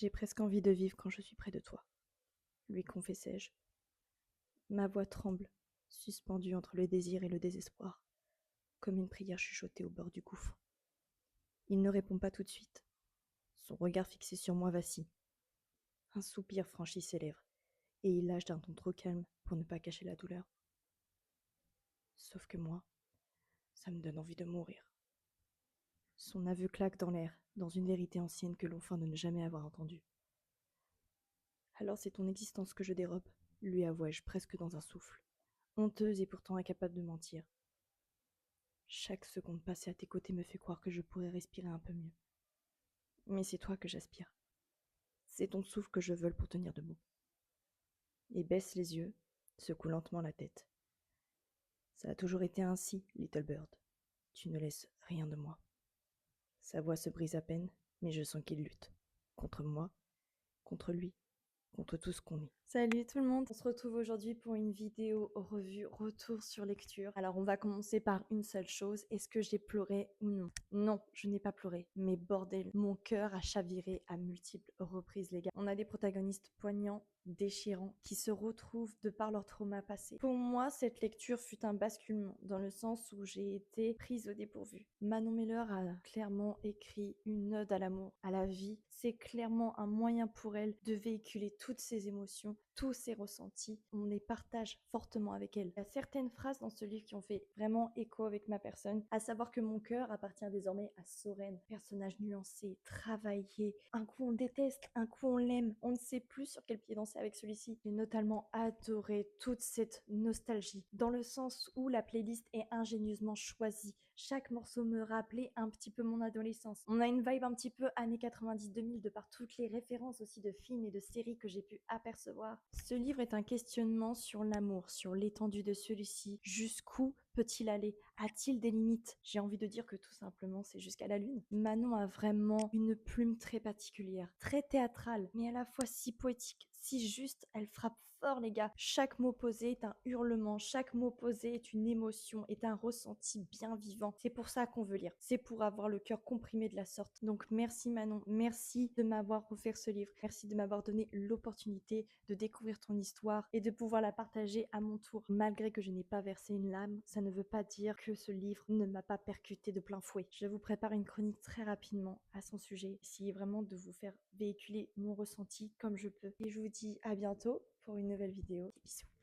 J'ai presque envie de vivre quand je suis près de toi, lui confessai-je. Ma voix tremble, suspendue entre le désir et le désespoir, comme une prière chuchotée au bord du gouffre. Il ne répond pas tout de suite. Son regard fixé sur moi vacille. Un soupir franchit ses lèvres, et il lâche d'un ton trop calme pour ne pas cacher la douleur. Sauf que moi, ça me donne envie de mourir. Son aveu claque dans l'air, dans une vérité ancienne que l'on feint de ne jamais avoir entendue. Alors c'est ton existence que je dérobe, lui avouai-je presque dans un souffle, honteuse et pourtant incapable de mentir. Chaque seconde passée à tes côtés me fait croire que je pourrais respirer un peu mieux. Mais c'est toi que j'aspire. C'est ton souffle que je vole pour tenir debout. Et baisse les yeux, secoue lentement la tête. Ça a toujours été ainsi, Little Bird. Tu ne laisses rien de moi. Sa voix se brise à peine, mais je sens qu'il lutte. Contre moi, contre lui, contre tout ce qu'on est. Salut tout le monde, on se retrouve aujourd'hui pour une vidéo revue retour sur lecture. Alors on va commencer par une seule chose, est-ce que j'ai pleuré ou non? Non, je n'ai pas pleuré, mais bordel, mon cœur a chaviré à multiples reprises les gars. On a des protagonistes poignants, déchirants, qui se retrouvent de par leur trauma passé. Pour moi, cette lecture fut un basculement, dans le sens où j'ai été prise au dépourvu. Manon Meller a clairement écrit une ode à l'amour, à la vie. C'est clairement un moyen pour elle de véhiculer toutes ses émotions, tous ses ressentis. On les partage fortement avec elle. Il y a certaines phrases dans ce livre qui ont fait vraiment écho avec ma personne, à savoir que mon cœur appartient désormais à Soren, personnage nuancé, travaillé. Un coup on le déteste, un coup on l'aime, on ne sait plus sur quel pied danser avec celui-ci. J'ai notamment adoré toute cette nostalgie, dans le sens où la playlist est ingénieusement choisie. Chaque morceau me rappelait un petit peu mon adolescence. On a une vibe un petit peu années 90-2000 de par toutes les références aussi de films et de séries que j'ai pu apercevoir. Ce livre est un questionnement sur l'amour, sur l'étendue de celui-ci. Jusqu'où peut-il aller? A-t-il des limites? J'ai envie de dire que tout simplement c'est jusqu'à la lune. Manon a vraiment une plume très particulière, très théâtrale, mais à la fois si poétique, si juste, elle frappe fort les gars. Chaque mot posé est un hurlement, chaque mot posé est une émotion, est un ressenti bien vivant. C'est pour ça qu'on veut lire, c'est pour avoir le cœur comprimé de la sorte. Donc merci Manon, merci de m'avoir offert ce livre, merci de m'avoir donné l'opportunité de découvrir ton histoire et de pouvoir la partager à mon tour. Malgré que je n'ai pas versé une larme, ça ne veut pas dire que ce livre ne m'a pas percuté de plein fouet. Je vous prépare une chronique très rapidement à son sujet, essayez vraiment de vous faire véhiculer mon ressenti comme je peux. Et je vous dis à bientôt pour une nouvelle vidéo. Bisous.